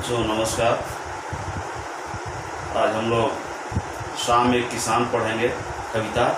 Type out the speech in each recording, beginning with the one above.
बच्चों नमस्कार। आज हम लोग शाम एक किसान पढ़ेंगे कविता।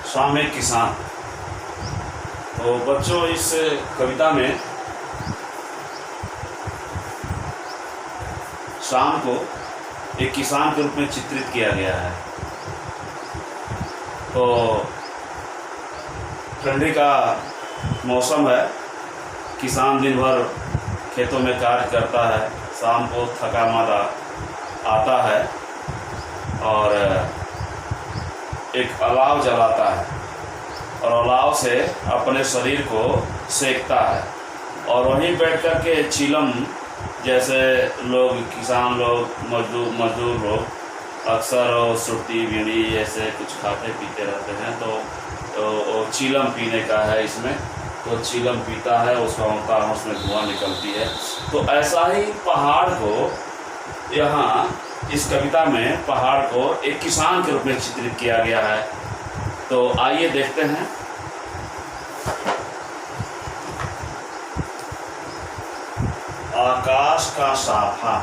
शाम एक किसान। तो बच्चों इस कविता में शाम को एक किसान के रूप में चित्रित किया गया है। तो ठंडी का मौसम है, किसान दिन भर खेतों में कार्य करता है, शाम को थका मांदा आता है और एक अलाव जलाता है और अलाव से अपने शरीर को सेकता है और वहीं बैठ कर के चिलम जैसे लोग, किसान लोग, मजदूर लोग अक्सर सुरती बीड़ी ऐसे कुछ खाते पीते रहते हैं। तो चिलम पीने का है इसमें। तो चिलम पीता है, उसका होता है, उसमें धुआं निकलती है। तो ऐसा ही पहाड़ को यहाँ इस कविता में पहाड़ को एक किसान के रूप में चित्रित किया गया है। तो आइए देखते हैं। आकाश का साफा,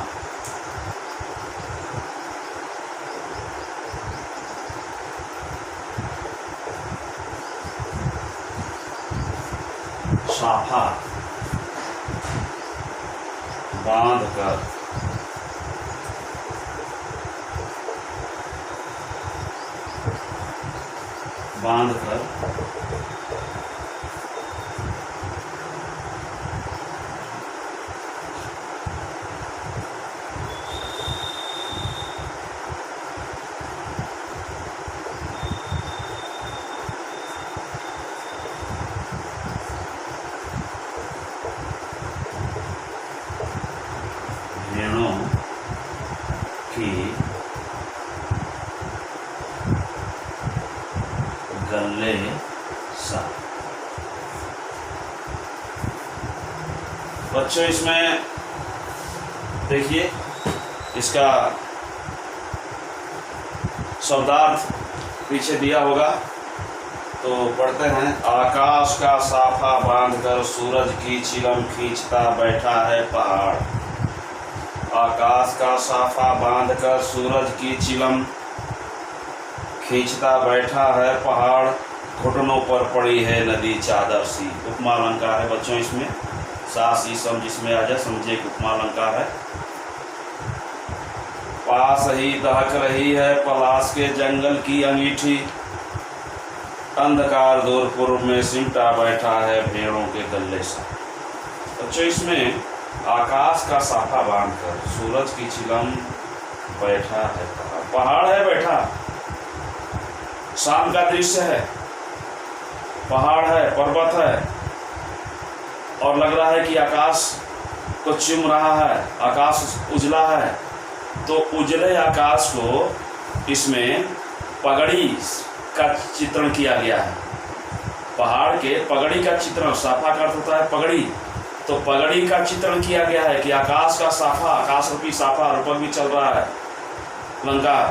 साफा बांध कर भेड़ों की गले सा। बच्चों इसमें देखिए, इसका शब्दार्थ पीछे दिया होगा, तो पढ़ते हैं। आकाश का साफा बांधकर सूरज की चिलम खींचता बैठा है पहाड़। आकाश का साफा बांधकर सूरज की चिलम खींचता बैठा है पहाड़। घुटनों पर पड़ी है नदी चादर सी। उपमा अलंकार है बच्चों इसमें। सास ही सम जिसमें आ जाए समझे कि उपमा अलंकार है। पास ही दहक रही है पलाश के जंगल की अंगीठी। अंधकार दूर पूर्व में सिमटा बैठा है भेड़ों के गले सा। बच्चों इसमें आकाश का साफा बांधकर सूरज की चिलम बैठा है पहाड़। पहाड़ है बैठा, शाम का दृश्य है, पहाड़ है, पर्वत है और लग रहा है कि आकाश को चूम रहा है, आकाश उजला है। तो उजले आकाश को इसमें पगड़ी का चित्रण किया गया है। पहाड़ के पगड़ी का चित्रण, साफा का अर्थ होता है पगड़ी। तो पगड़ी का चित्रण किया गया है कि आकाश का साफा, आकाश रूपी साफा रूपक भी चल रहा है अलंकार।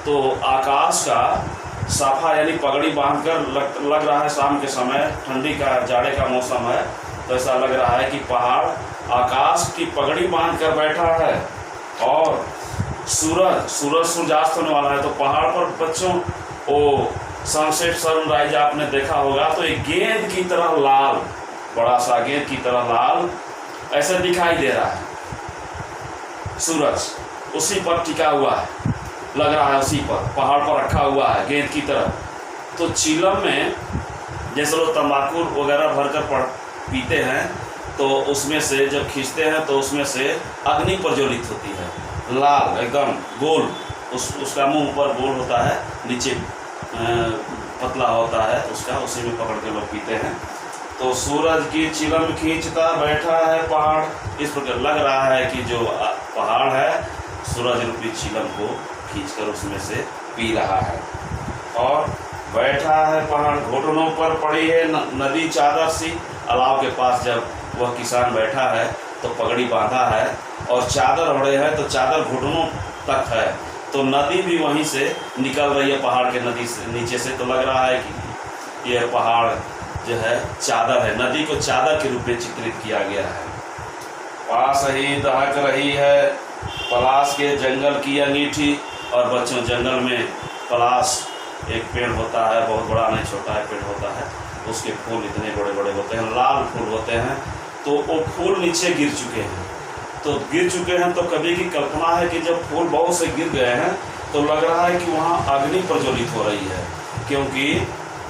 तो आकाश का साफा यानी पगड़ी बांधकर लग रहा है शाम के समय, ठंडी का जाड़े का मौसम है, तो ऐसा लग रहा है कि पहाड़ आकाश की पगड़ी बांधकर बैठा है और सूर्यास्त होने वाला है। तो पहाड़ पर बच्चों वो सनसेट सनराइज आपने देखा होगा, तो एक गेंद की तरह लाल, बड़ा सा गेंद की तरह लाल ऐसे दिखाई दे रहा है। सूरज उसी पर टिका हुआ है, लग रहा है उसी पर, पहाड़ पर रखा हुआ है गेंद की तरह। तो चीलम में जैसे लोग तंबाकू वगैरह भरकर पीते हैं, तो उसमें से जब खींचते हैं तो उसमें से अग्नि प्रज्वलित होती है, लाल एकदम गोल, उसका मुंह ऊपर गोल होता है, नीचे पतला होता है उसका, उसी में पकड़ के लोग पीते हैं। तो सूरज की चिलम खींचता बैठा है पहाड़, इस प्रकार लग रहा है कि जो पहाड़ है सूरज रूपी चिलम को खींचकर उसमें से पी रहा है। और बैठा है पहाड़, घुटनों पर पड़ी है नदी चादर सी। अलाव के पास जब वह किसान बैठा है तो पगड़ी बांधा है और चादर ओढ़े है, तो चादर घुटनों तक है, तो नदी भी वहीं से निकल रही है पहाड़ के नदी से नीचे से। तो लग रहा है कि यह पहाड़ जो है चादर है, नदी को चादर के रूप में चित्रित किया गया है। पास ही दहक रही है पलाश के जंगल की अंगीठी। और बच्चों, जंगल में पलाश एक पेड़ होता है, बहुत बड़ा नहीं छोटा है पेड़ होता है, उसके फूल इतने बड़े बड़े होते हैं, लाल फूल होते हैं। तो वो फूल नीचे गिर चुके हैं, तो गिर चुके हैं तो कभी की कल्पना है कि जब फूल बहुत से गिर गए हैं तो लग रहा है कि वहाँ अग्नि प्रज्वलित हो रही है, क्योंकि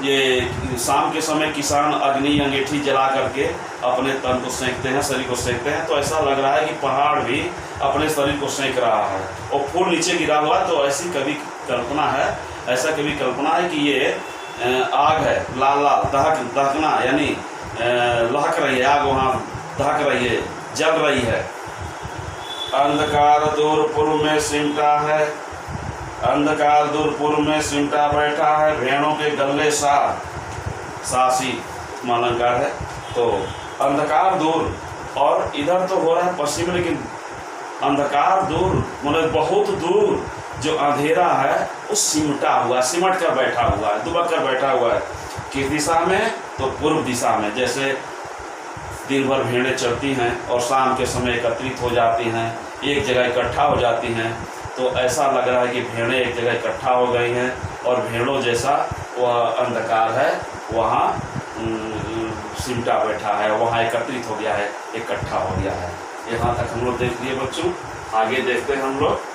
ये शाम के समय किसान अग्नि अंगीठी जला करके अपने तन को सेंकते हैं, शरीर को सेंकते हैं। तो ऐसा लग रहा है कि पहाड़ भी अपने शरीर को सेंक रहा है और फूल नीचे गिरा हुआ। तो ऐसी कभी कल्पना है, ऐसा कभी कल्पना है कि ये आग है, लाल लाल दहकना, यानी लहक रही है आग, वहाँ दहक रही है, जल रही है। अंधकार दूर पूर्व में सिमटा है, अंधकार दूर पूर्व में सिमटा बैठा है, भेड़ों के गले सासी अलंकार है। तो अंधकार दूर, और इधर तो हो रहा है पश्चिम, लेकिन अंधकार दूर मतलब बहुत दूर जो अंधेरा है वो सिमटा हुआ, सिमट कर बैठा हुआ है, दुबक कर बैठा हुआ है। किस दिशा में? तो पूर्व दिशा में। जैसे दिन भर भेड़ें चलती हैं और शाम के समय एकत्रित हो जाती हैं, एक जगह इकट्ठा हो जाती हैं, तो ऐसा लग रहा है कि भेड़ें एक जगह इकट्ठा हो गई हैं और भेड़ों जैसा वह अंधकार है वहाँ सिमटा बैठा है, वहाँ एकत्रित हो गया है, इकट्ठा हो गया है। यहाँ तक हम लोग देख लिए बच्चों। आगे देखते हैं हम लोग।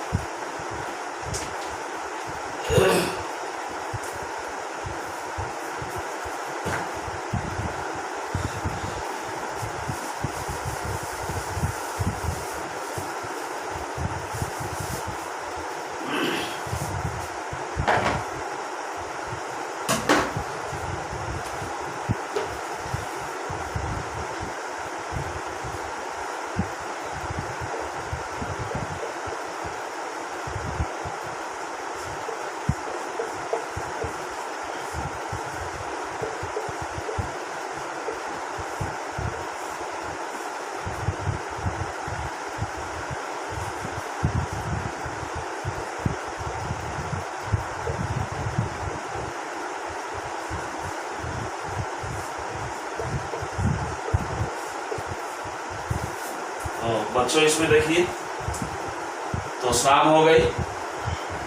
बच्चों इसमें देखिए, तो शाम हो गई,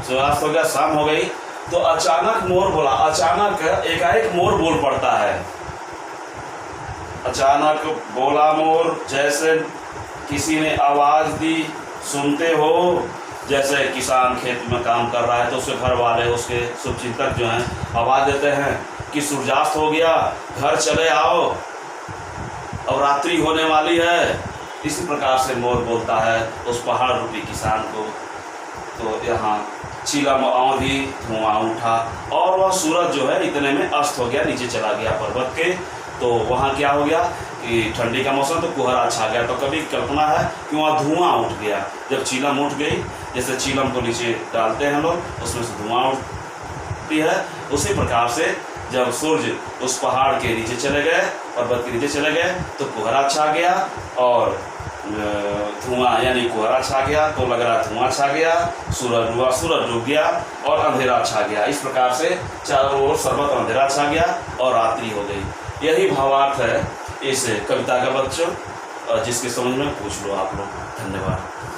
सूर्यास्त हो गया, शाम हो गई, तो अचानक मोर बोला। अचानक एकाएक मोर बोल पड़ता है, अचानक बोला मोर, जैसे किसी ने आवाज़ दी, सुनते हो। जैसे किसान खेत में काम कर रहा है तो उसके घर वाले, उसके शुभचिंतक जो हैं आवाज़ देते हैं कि सूर्यास्त हो गया, घर चले आओ, अब रात्रि होने वाली है। इसी प्रकार से मोर बोलता है उस पहाड़ रूपी किसान को। तो यहाँ चिलम आंधी, धुआं उठा और वह सूरज जो है इतने में अस्त हो गया, नीचे चला गया पर्वत के। तो वहाँ क्या हो गया कि ठंडी का मौसम, तो कोहरा छा गया। तो कभी कल्पना है कि वहाँ धुआं उठ गया। जब चिलम उठ गई, जैसे चिलम को नीचे डालते हैं लोग, उसमें से धुआं उठती है, उसी प्रकार से जब सूर्य उस पहाड़ के नीचे चले गए, पर्वत के नीचे चले गए, तो कोहरा छा गया और धुआं यानी कोहरा छा गया। तो लग रहा धुआं छा गया, सूरज हुआ, सूरज डूब गया और अंधेरा छा गया। इस प्रकार से चारों ओर सर्वत्र अंधेरा छा गया और रात्रि हो गई। यही भावार्थ है इस कविता का बच्चों, जिसके समझ में पूछ लो आप लोग। धन्यवाद।